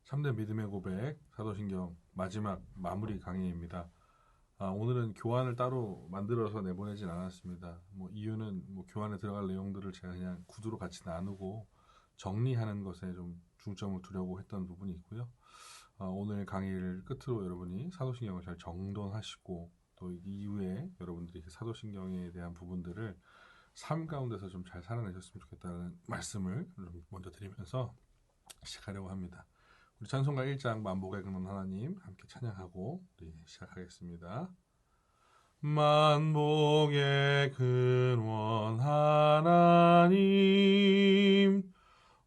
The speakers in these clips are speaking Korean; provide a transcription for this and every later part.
참된 믿음의 고백 사도신경 마지막 마무리 강의입니다. 오늘은 교환을 따로 만들어서 내보내진 않았습니다. 이유는 교환에 들어갈 내용들을 제가 그냥 구두로 같이 나누고 정리하는 것에 좀 중점을 두려고 했던 부분이 있고요. 오늘 강의를 끝으로 여러분이 사도신경을 잘 정돈하시고 또 이후에 여러분들이 사도신경에 대한 부분들을 삶 가운데서 좀 잘 살아내셨으면 좋겠다는 말씀을 먼저 드리면서 시작하려고 합니다. 우리 찬송가 1장 만복의 근원 하나님 함께 찬양하고 우리 시작하겠습니다. 만복의 근원 하나님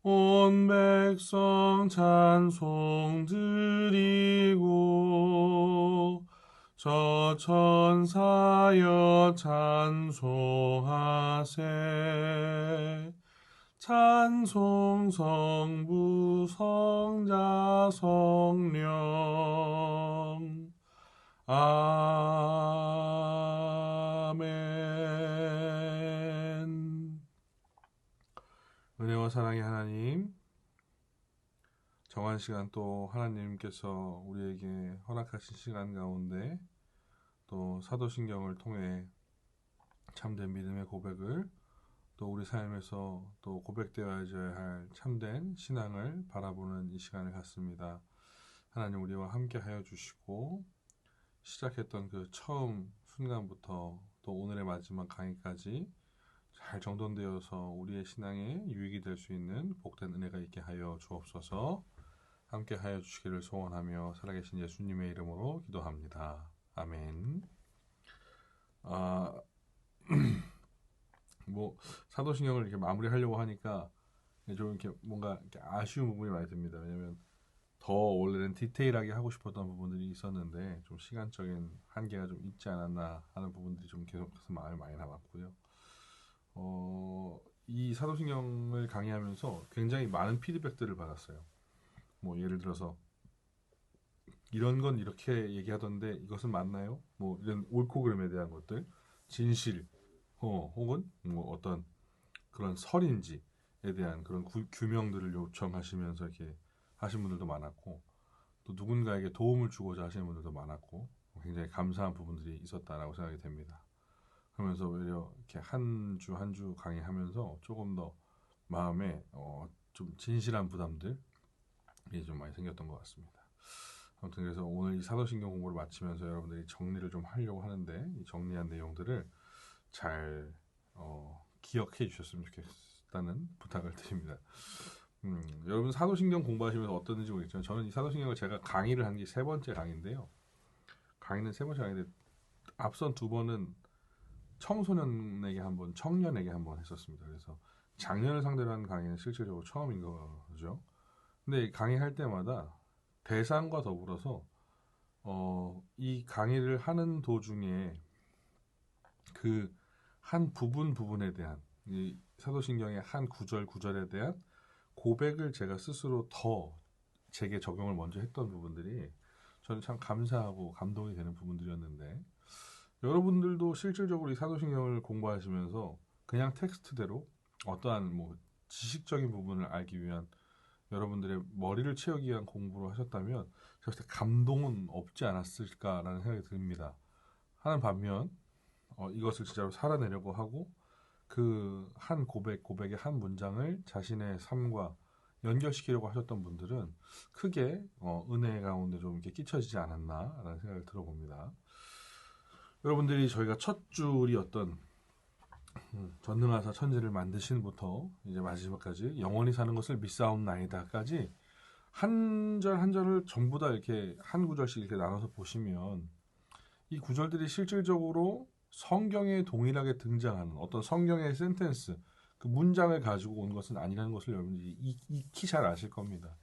온 백성 찬송 드리고 저 천사여 찬송하세 찬송 성부 성자 성령 아멘. 은혜와 사랑의 하나님, 정한 시간 또 하나님께서 우리에게 허락하신 시간 가운데 또 사도신경을 통해 참된 믿음의 고백을 또 우리 삶에서 또 고백되어야 할 참된 신앙을 바라보는 이 시간을 갖습니다. 하나님 우리와 함께 하여 주시고 시작했던 그 처음 순간부터 또 오늘의 마지막 강의까지 잘 정돈되어서 우리의 신앙에 유익이 될 수 있는 복된 은혜가 있게 하여 주옵소서. 함께 하여 주시기를 소원하며 살아계신 예수님의 이름으로 기도합니다. 아멘. 사도신경을 이렇게 마무리하려고 하니까 좀 이렇게 뭔가 이렇게 아쉬운 부분이 많이 듭니다. 왜냐면 더 원래는 디테일하게 하고 싶었던 부분들이 있었는데 좀 시간적인 한계가 좀 있지 않았나 하는 부분들이 좀 계속해서 마음에 많이 남았고요. 이 사도신경을 강의하면서 굉장히 많은 피드백들을 받았어요. 예를 들어서 이런 건 이렇게 얘기하던데 이것은 맞나요? 이런 옳고 그름에 대한 것들, 진실, 혹은 어떤 그런 설인지에 대한 그런 규명들을 요청하시면서 이렇게 하신 분들도 많았고, 또 누군가에게 도움을 주고자 하시는 분들도 많았고, 굉장히 감사한 부분들이 있었다라고 생각이 됩니다. 그러면서 오히려 이렇게 한 주 한 주 강의하면서 조금 더 마음에 좀 진실한 부담들이 좀 많이 생겼던 것 같습니다. 아무튼 그래서 오늘 이 사도신경 공부를 마치면서 여러분들이 정리를 좀 하려고 하는데 이 정리한 내용들을 잘 기억해 주셨으면 좋겠다는 부탁을 드립니다. 여러분 사도신경 공부하시면서 어떠는지 모르겠지만 저는 이 사도신경을 제가 강의를 한 게 세 번째 강의인데요. 강의는 세 번째 강의인데 앞선 두 번은 청소년에게 한 번, 청년에게 한 번 했었습니다. 그래서 장년을 상대로 한 강의는 실질적으로 처음인 거죠. 근데 강의할 때마다 대상과 더불어서 이 강의를 하는 도중에 그 한 부분에 대한 이 사도신경의 한 구절에 대한 고백을 제가 스스로 더 제게 적용을 먼저 했던 부분들이 저는 참 감사하고 감동이 되는 부분들이었는데 여러분들도 실질적으로 이 사도신경을 공부하시면서 그냥 텍스트대로 어떠한 지식적인 부분을 알기 위한 여러분들의 머리를 채우기 위한 공부를 하셨다면 제가 볼때 감동은 없지 않았을까라는 생각이 듭니다. 하는 반면 이것을 진짜로 살아내려고 하고 그 한 고백의 한 문장을 자신의 삶과 연결시키려고 하셨던 분들은 크게 은혜 가운데 좀 이렇게 끼쳐지지 않았나라는 생각을 들어봅니다. 여러분들이 저희가 첫 줄이었던 전능하사 천지를 만드신부터 이제 마지막까지 영원히 사는 것을 믿사옵나이다까지 한 절 한 절을 전부 다 이렇게 한 구절씩 이렇게 나눠서 보시면 이 구절들이 실질적으로 성경에 동일하게 등장하는 어떤 성경의 센텐스, 그 문장을 가지고 온 것은 아니라는 것을 여러분들이 익히 잘 아실 겁니다.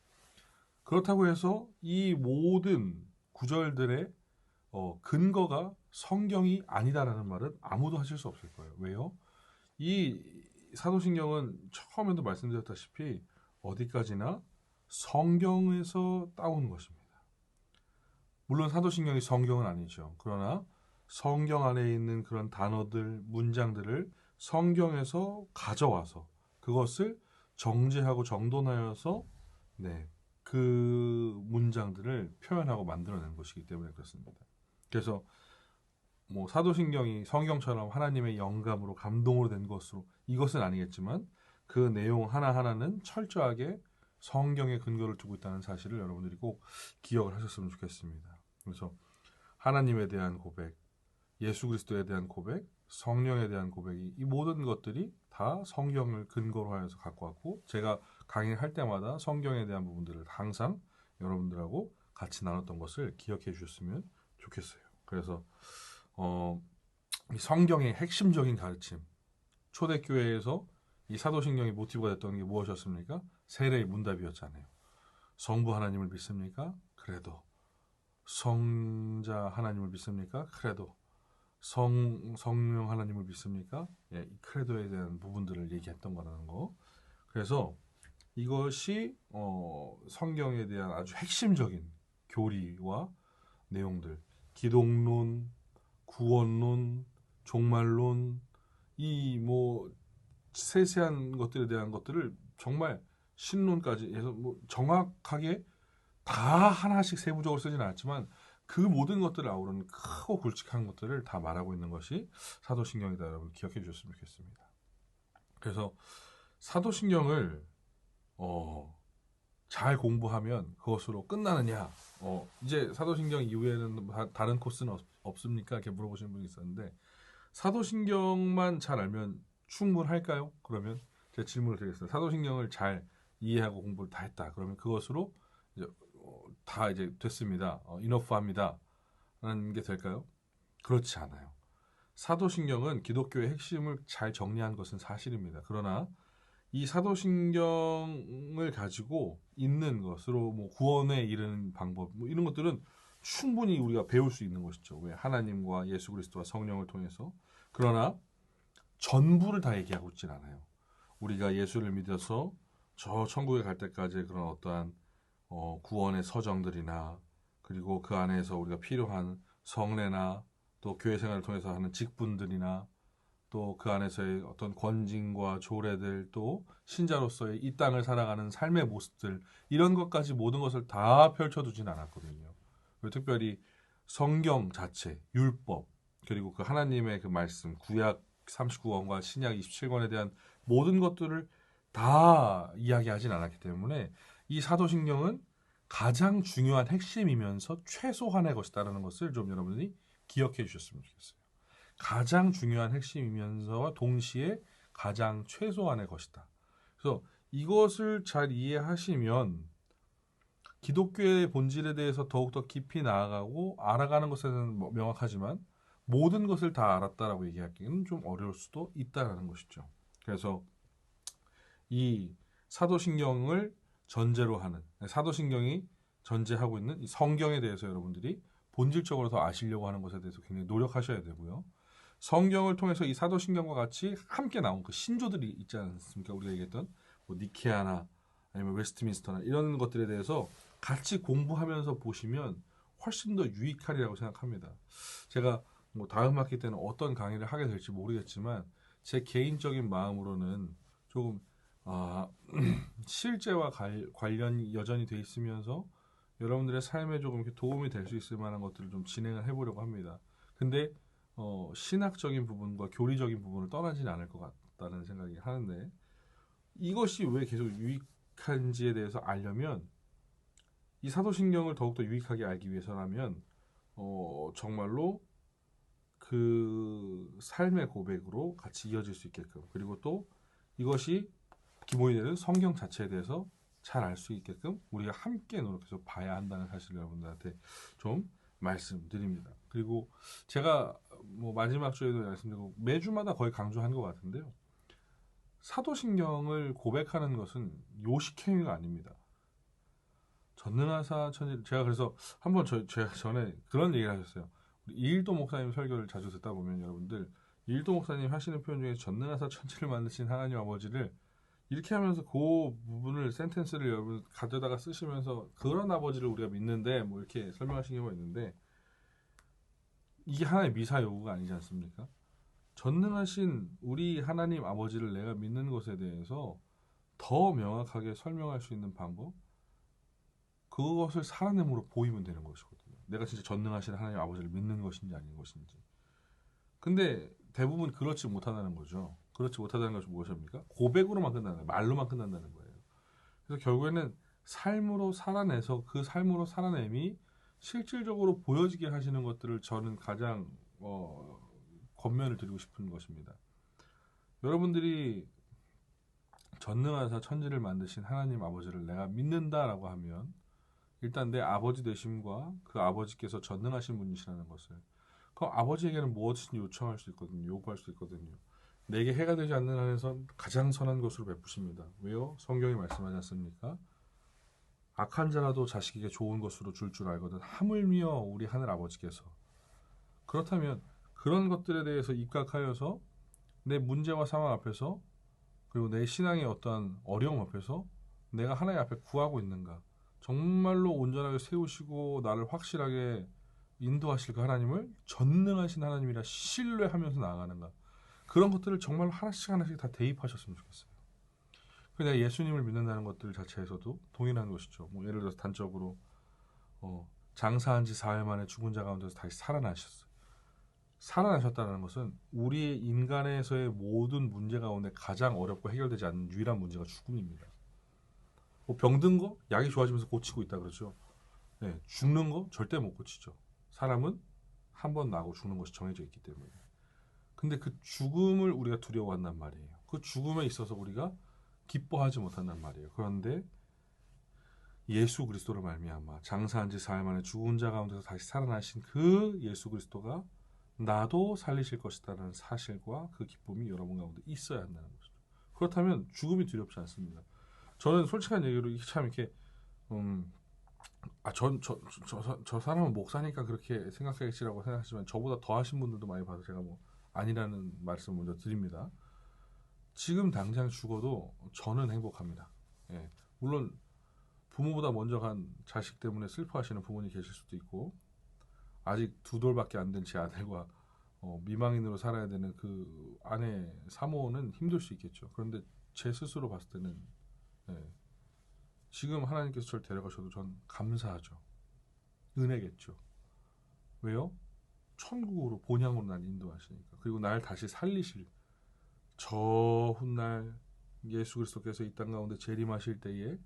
그렇다고 해서 이 모든 구절들의 근거가 성경이 아니다라는 말은 아무도 하실 수 없을 거예요. 왜요? 이 사도신경은 처음에도 말씀드렸다시피 어디까지나 성경에서 따온 것입니다. 물론 사도신경이 성경은 아니죠. 그러나 성경 안에 있는 그런 단어들, 문장들을 성경에서 가져와서 그것을 정제하고 정돈하여서 그 문장들을 표현하고 만들어낸 것이기 때문에 그렇습니다. 그래서 뭐 사도신경이 성경처럼 하나님의 영감으로 감동으로 된 것으로 이것은 아니겠지만 그 내용 하나하나는 철저하게 성경에 근거를 두고 있다는 사실을 여러분들이 꼭 기억을 하셨으면 좋겠습니다. 그래서 하나님에 대한 고백, 예수 그리스도에 대한 고백, 성령에 대한 고백이 이 모든 것들이 다 성경을 근거로 하여서 갖고 왔고 제가 강의를 할 때마다 성경에 대한 부분들을 항상 여러분들하고 같이 나눴던 것을 기억해 주셨으면 좋겠어요. 그래서 이 성경의 핵심적인 가르침, 초대교회에서 이 사도신경이 모티브가 됐던 게 무엇이었습니까? 세례의 문답이었잖아요. 성부 하나님을 믿습니까? 그래도. 성자 하나님을 믿습니까? 그래도. 성령 하나님을 믿습니까? 예, 이 크레도에 대한 부분들을 얘기했던 거라는 거. 그래서 이것이 성경에 대한 아주 핵심적인 교리와 내용들, 기독론, 구원론, 종말론, 이 뭐 세세한 것들에 대한 것들을 정말 신론까지 해서 뭐 정확하게 다 하나씩 세부적으로 쓰진 않았지만 그 모든 것들을 아우르는 크고 굵직한 것들을 다 말하고 있는 것이 사도신경이다. 여러분 기억해 주셨으면 좋겠습니다. 그래서 사도신경을 잘 공부하면 그것으로 끝나느냐? 이제 사도신경 이후에는 다른 코스는 없습니까? 이렇게 물어보시는 분이 있었는데 사도신경만 잘 알면 충분할까요? 그러면 제 질문을 드리겠습니다. 사도신경을 잘 이해하고 공부를 다 했다. 그러면 그것으로 이제 다 이제 됐습니다. 이너프합니다. 라는 게 될까요? 그렇지 않아요. 사도신경은 기독교의 핵심을 잘 정리한 것은 사실입니다. 그러나 이 사도신경을 가지고 있는 것으로 뭐 구원에 이르는 방법 뭐 이런 것들은 충분히 우리가 배울 수 있는 것이죠. 왜 하나님과 예수 그리스도와 성령을 통해서. 그러나 전부를 다 얘기하고 있진 않아요. 우리가 예수를 믿어서 저 천국에 갈 때까지 그런 어떠한 구원의 서정들이나 그리고 그 안에서 우리가 필요한 성례나 또 교회 생활을 통해서 하는 직분들이나 또 그 안에서의 어떤 권징과 조례들 또 신자로서의 이 땅을 살아가는 삶의 모습들 이런 것까지 모든 것을 다 펼쳐두진 않았거든요. 특별히 성경 자체, 율법 그리고 그 하나님의 그 말씀, 구약 39권과 신약 27권에 대한 모든 것들을 다 이야기하진 않았기 때문에 이 사도신경은 가장 중요한 핵심이면서 최소한의 것이다라는 것을 좀 여러분이 기억해 주셨으면 좋겠어요. 가장 중요한 핵심이면서 동시에 가장 최소한의 것이다. 그래서 이것을 잘 이해하시면 기독교의 본질에 대해서 더욱더 깊이 나아가고 알아가는 것에는 명확하지만 모든 것을 다 알았다라고 얘기하기는 좀 어려울 수도 있다라는 것이죠. 그래서 이 사도신경을 전제로 하는 사도신경이 전제하고 있는 이 성경에 대해서 여러분들이 본질적으로 더 아시려고 하는 것에 대해서 굉장히 노력하셔야 되고요. 성경을 통해서 이 사도신경과 같이 함께 나온 그 신조들이 있지 않습니까? 우리가 얘기했던 뭐 니케아나 아니면 웨스트민스터나 이런 것들에 대해서 같이 공부하면서 보시면 훨씬 더 유익하리라고 생각합니다. 제가 뭐 다음 학기 때는 어떤 강의를 하게 될지 모르겠지만 제 개인적인 마음으로는 조금 실제와 관련이 여전히 돼 있으면서 여러분들의 삶에 조금 이렇게 도움이 될 수 있을 만한 것들을 좀 진행을 해보려고 합니다. 근데 신학적인 부분과 교리적인 부분을 떠나지는 않을 것 같다는 생각이 하는데 이것이 왜 계속 유익한지에 대해서 알려면 이 사도신경을 더욱더 유익하게 알기 위해서라면 정말로 그 삶의 고백으로 같이 이어질 수 있게끔 그리고 또 이것이 기본이 되는 성경 자체에 대해서 잘 알 수 있게끔 우리가 함께 노력해서 봐야 한다는 사실을 여러분들한테 좀 말씀드립니다. 그리고 제가 뭐 마지막 주에도 말씀드리고 매주마다 거의 강조한 것 같은데요. 사도신경을 고백하는 것은 요식행위가 아닙니다. 전능하사 천지 제가 그래서 한번 제가 전에 그런 얘기를 하셨어요. 우리 이일도 목사님 설교를 자주 듣다 보면 여러분들 이일도 목사님 하시는 표현 중에 전능하사 천지를 만드신 하나님 아버지를 이렇게 하면서 그 부분을 센텐스를 여러분 가져다가 쓰시면서 그런 아버지를 우리가 믿는데 뭐 이렇게 설명하신 경우가 있는데 이게 하나의 미사 요구가 아니지 않습니까? 전능하신 우리 하나님 아버지를 내가 믿는 것에 대해서 더 명확하게 설명할 수 있는 방법 그것을 살아냄으로 보이면 되는 것이거든요. 내가 진짜 전능하신 하나님 아버지를 믿는 것인지 아닌 것인지. 근데 대부분 그렇지 못하다는 거죠. 그렇지 못하다는 것이 무엇입니까? 고백으로만 끝나는 거예요. 말로만 끝난다는 거예요. 그래서 결국에는 삶으로 살아내서 그 삶으로 살아냄이 실질적으로 보여지게 하시는 것들을 저는 가장 권면을 드리고 싶은 것입니다. 여러분들이 전능하사 천지를 만드신 하나님 아버지를 내가 믿는다라고 하면 일단 내 아버지 되심과 그 아버지께서 전능하신 분이시라는 것을 그 아버지에게는 무엇이든지 요청할 수 있거든요. 요구할 수 있거든요. 내게 해가 되지 않는 한에서 가장 선한 것으로 베푸십니다. 왜요? 성경이 말씀하지 않습니까? 악한 자라도 자식에게 좋은 것으로 줄 알거든 하물며 우리 하늘 아버지께서 그렇다면 그런 것들에 대해서 입각하여서 내 문제와 상황 앞에서 그리고 내 신앙의 어떠한 어려움 앞에서 내가 하나님 앞에 구하고 있는가 정말로 온전하게 세우시고 나를 확실하게 인도하실 그 하나님을 전능하신 하나님이라 신뢰하면서 나아가는가 그런 것들을 정말 하나씩 하나씩 다 대입하셨으면 좋겠어요. 내가 예수님을 믿는다는 것들 자체에서도 동일한 것이죠. 뭐 예를 들어서 단적으로 장사한 지 4일 만에 죽은 자 가운데서 다시 살아나셨어요. 살아나셨다는 것은 우리의 인간에서의 모든 문제 가운데 가장 어렵고 해결되지 않는 유일한 문제가 죽음입니다. 뭐 병든 거 약이 좋아지면서 고치고 있다 그러죠. 네, 죽는 거 절대 못 고치죠. 사람은 한 번 나고 죽는 것이 정해져 있기 때문에. 근데 그 죽음을 우리가 두려워한단 말이에요. 그 죽음에 있어서 우리가 기뻐하지 못한단 말이에요. 그런데 예수 그리스도를 말미암아 장사한 지 4일 만에 죽은 자 가운데서 다시 살아나신 그 예수 그리스도가 나도 살리실 것이다라는 사실과 그 기쁨이 여러분 가운데 있어야 한다는 것이죠. 그렇다면 죽음이 두렵지 않습니다. 저는 솔직한 얘기로 참 이렇게 저 사람은 목사니까 그렇게 생각하겠지라고 생각하지만 저보다 더 하신 분들도 많이 봐서 제가 뭐 아니라는 말씀 먼저 드립니다. 지금 당장 죽어도 저는 행복합니다. 예. 물론 부모보다 먼저 간 자식 때문에 슬퍼하시는 부모님 계실 수도 있고 아직 2돌밖에 안 된 제 아들과 미망인으로 살아야 되는 그 아내 사모는 힘들 수 있겠죠. 그런데 제 스스로 봤을 때는 지금 하나님께서 저를 데려가셔도 전 감사하죠. 은혜겠죠. 왜요? 천국으로 본향으로 날 인도하시니까. 그리고 날 다시 살리실 저 훗날 예수 그리스도께서 이 땅 가운데 재림하실 때에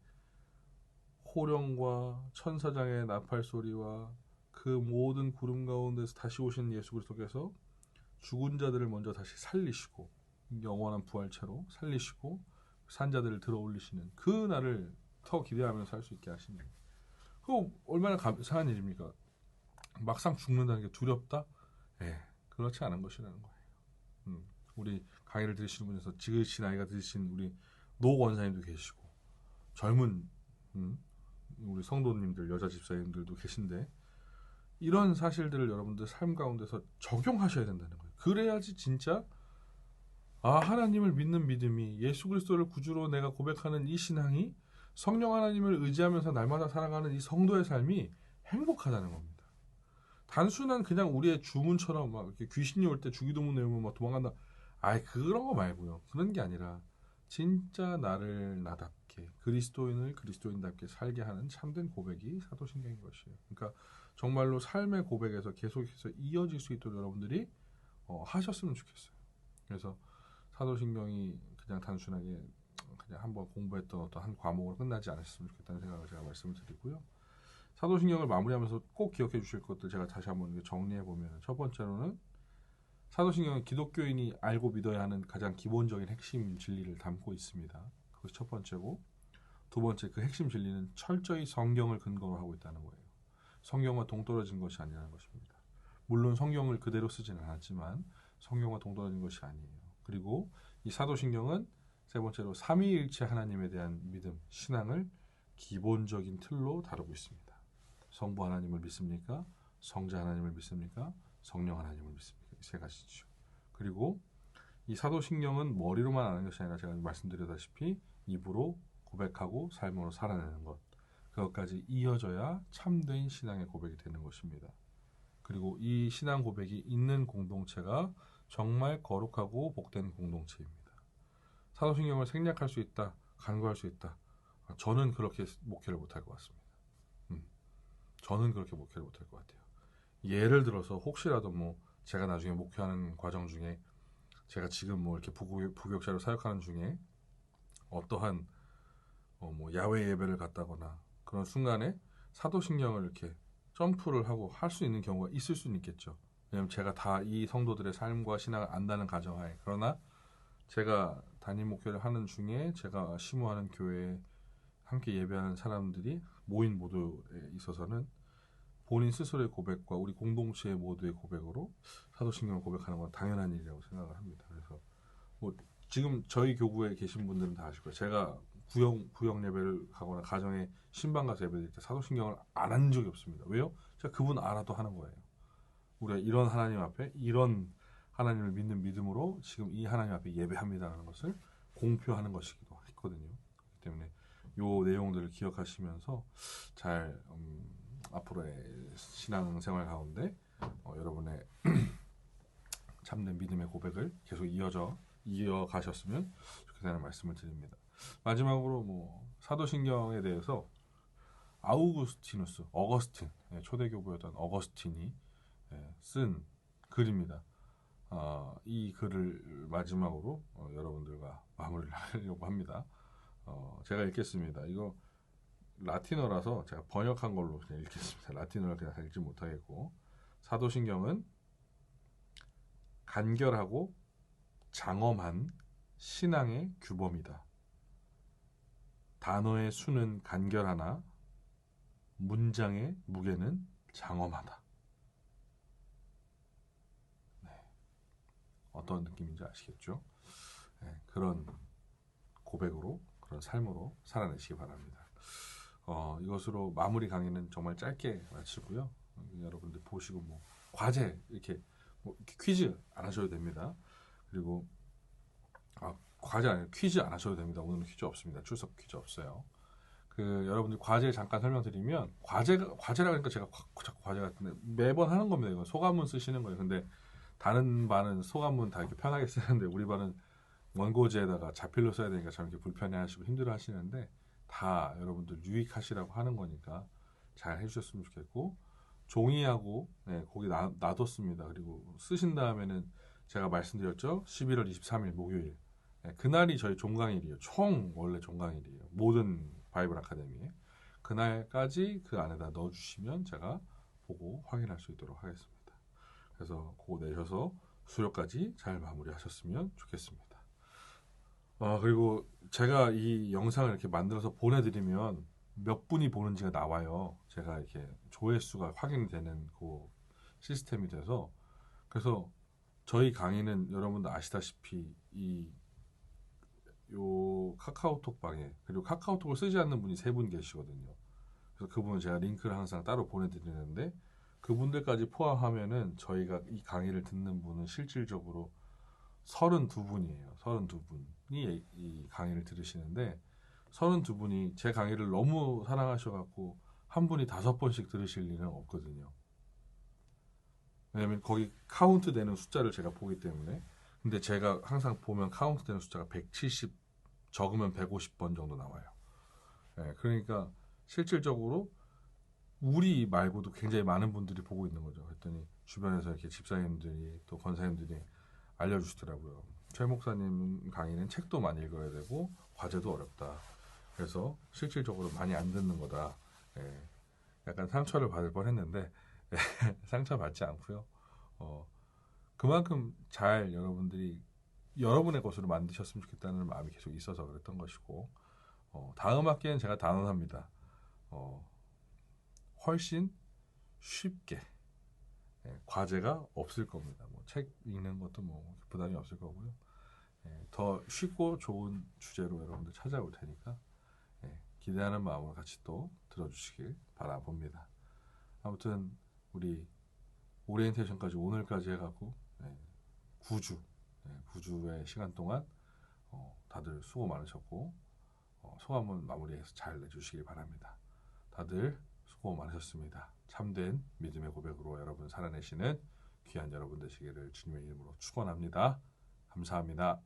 호령과 천사장의 나팔 소리와 그 모든 구름 가운데서 다시 오신 예수 그리스도께서 죽은 자들을 먼저 다시 살리시고 영원한 부활체로 살리시고 산자들을 들어 올리시는 그 날을 더 기대하면서 살 수 있게 하시니 그거 얼마나 감사한 일입니까? 막상 죽는다는 게 두렵다? 그렇지 않은 것이라는 거예요. 우리 강의를 들으시는 분에서 지극히 나이가 드신 우리 노 권사님도 계시고 젊은 우리 성도님들 여자 집사님들도 계신데 이런 사실들을 여러분들 삶 가운데서 적용하셔야 된다는 거예요. 그래야지 진짜 하나님을 믿는 믿음이 예수 그리스도를 구주로 내가 고백하는 이 신앙이 성령 하나님을 의지하면서 날마다 살아가는 이 성도의 삶이 행복하다는 겁니다. 단순한 그냥 우리의 주문처럼 막 이렇게 귀신이 올 때 주기도문 외우면 막 도망간다. 그런 거 말고요. 그런 게 아니라 진짜 나를 나답게 그리스도인을 그리스도인답게 살게 하는 참된 고백이 사도신경인 것이에요. 그러니까 정말로 삶의 고백에서 계속해서 이어질 수 있도록 여러분들이 하셨으면 좋겠어요. 그래서 사도신경이 그냥 단순하게 그냥 한번 공부했던 어떤 한 과목으로 끝나지 않았으면 좋겠다는 생각을 제가 말씀을 드리고요. 사도신경을 마무리하면서 꼭 기억해 주실 것들 제가 다시 한번 정리해 보면 첫 번째로는 사도신경은 기독교인이 알고 믿어야 하는 가장 기본적인 핵심 진리를 담고 있습니다. 그것이 첫 번째고 두 번째 그 핵심 진리는 철저히 성경을 근거로 하고 있다는 거예요. 성경과 동떨어진 것이 아니라는 것입니다. 물론 성경을 그대로 쓰지는 않았지만 성경과 동떨어진 것이 아니에요. 그리고 이 사도신경은 세 번째로 삼위일체 하나님에 대한 믿음, 신앙을 기본적인 틀로 다루고 있습니다. 성부 하나님을 믿습니까? 성자 하나님을 믿습니까? 성령 하나님을 믿습니까? 이 세 가지죠. 그리고 이 사도신경은 머리로만 아는 것이 아니라 제가 말씀드렸다시피 입으로 고백하고 삶으로 살아내는 것. 그것까지 이어져야 참된 신앙의 고백이 되는 것입니다. 그리고 이 신앙 고백이 있는 공동체가 정말 거룩하고 복된 공동체입니다. 사도신경을 생략할 수 있다, 간과할 수 있다. 저는 그렇게 목회를 못할 것 같습니다. 저는 그렇게 목회를 못할 것 같아요. 예를 들어서 혹시라도 뭐 제가 나중에 목회하는 과정 중에 제가 지금 뭐 이렇게 부교육자로 사역하는 중에 어떠한 뭐 야외 예배를 갔다거나 그런 순간에 사도신경을 이렇게 점프를 하고 할 수 있는 경우가 있을 수는 있겠죠. 왜냐하면 제가 다 이 성도들의 삶과 신앙을 안다는 가정하에. 그러나 제가 담임 목회를 하는 중에 제가 심호하는 교회에 함께 예배하는 사람들이 모인 모두에 있어서는 본인 스스로의 고백과 우리 공동체 모두의 고백으로 사도신경을 고백하는 건 당연한 일이라고 생각을 합니다. 그래서 뭐 지금 저희 교구에 계신 분들은 다 아실 거예요. 제가 구역 예배를 가거나 가정에 신방 가서 예배드릴 때 사도신경을 안 한 적이 없습니다. 왜요? 제가 그분 알아도 하는 거예요. 우리가 이런 하나님 앞에 이런 하나님을 믿는 믿음으로 지금 이 하나님 앞에 예배합니다라는 것을 공표하는 것이기도 했거든요. 그렇기 때문에 요 내용들을 기억하시면서 잘 앞으로의 신앙생활 가운데 여러분의 참된 믿음의 고백을 계속 이어가셨으면 좋겠다는 말씀을 드립니다. 마지막으로 뭐 사도신경에 대해서 어거스틴, 초대교부였던 어거스틴이 쓴 글입니다. 이 글을 마지막으로 여러분들과 마무리를 하려고 합니다. 제가 읽겠습니다. 이거 라틴어라서 제가 번역한 걸로 그냥 읽겠습니다. 라틴어를 그냥 읽지 못하겠고, 사도신경은 간결하고 장엄한 신앙의 규범이다. 단어의 수는 간결하나 문장의 무게는 장엄하다. 네. 어떤 느낌인지 아시겠죠? 네, 그런 고백으로, 그런 삶으로 살아내시기 바랍니다. 이것으로 마무리 강의는 정말 짧게 마치고요. 여러분들 보시고 뭐 과제 이렇게 퀴즈 안 하셔도 됩니다. 그리고 과제 아니에요. 퀴즈 안 하셔도 됩니다. 오늘은 퀴즈 없습니다. 출석 퀴즈 없어요. 여러분들 과제 잠깐 설명드리면 과제라 하니까 제가 자꾸 과제 같은데 매번 하는 겁니다. 이거 소감문 쓰시는 거예요. 근데 다른 반은 소감문 다 이렇게 편하게 쓰는데 우리 반은 원고지에다가 자필로 써야 되니까 참 이렇게 불편해하시고 힘들어하시는데 다 여러분들 유익하시라고 하는 거니까 잘 해주셨으면 좋겠고 종이하고 거기 놔뒀습니다. 그리고 쓰신 다음에는 제가 말씀드렸죠. 11월 23일 목요일 그날이 저희 종강일이에요. 총 원래 종강일이에요. 모든 바이블 아카데미에 그날까지 그 안에다 넣어주시면 제가 보고 확인할 수 있도록 하겠습니다. 그래서 그거 내셔서 수료까지 잘 마무리하셨으면 좋겠습니다. 그리고 제가 이 영상을 이렇게 만들어서 보내드리면 몇 분이 보는지가 나와요. 제가 이렇게 조회수가 확인되는 그 시스템이 돼서 그래서 저희 강의는 여러분도 아시다시피 요 카카오톡 방에 그리고 카카오톡을 쓰지 않는 분이 3분 계시거든요. 그래서 그분은 제가 링크를 항상 따로 보내드리는데 그분들까지 포함하면은 저희가 이 강의를 듣는 분은 실질적으로 32분이에요. 32분이 이 강의를 들으시는데 32분이 제 강의를 너무 사랑하셔갖고 한 분이 5번씩 들으실 일은 없거든요. 왜냐면 거기 카운트 되는 숫자를 제가 보기 때문에. 근데 제가 항상 보면 카운트 되는 숫자가 170 적으면 150번 정도 나와요. 그러니까 실질적으로 우리 말고도 굉장히 많은 분들이 보고 있는 거죠. 그랬더니 주변에서 이렇게 집사님들이 또 권사님들이 알려주시더라고요. 최 목사님 강의는 책도 많이 읽어야 되고 과제도 어렵다. 그래서 실질적으로 많이 안 듣는 거다. 약간 상처를 받을 뻔했는데 상처받지 않고요. 그만큼 잘 여러분들이 여러분의 것으로 만드셨으면 좋겠다는 마음이 계속 있어서 그랬던 것이고 다음 학기엔 제가 단언합니다. 훨씬 쉽게 과제가 없을 겁니다. 뭐 책 읽는 것도 뭐 부담이 없을 거고요. 더 쉽고 좋은 주제로 여러분들 찾아올 테니까 기대하는 마음으로 같이 또 들어주시길 바라봅니다. 아무튼 우리 오리엔테이션까지 오늘까지 해갖고 9주의 시간 동안 다들 수고 많으셨고 소감은 마무리해서 잘 내주시길 바랍니다. 다들 수고 많으셨습니다. 참된 믿음의 고백으로 여러분 살아내시는 귀한 여러분 되시기를 주님의 이름으로 축원합니다. 감사합니다.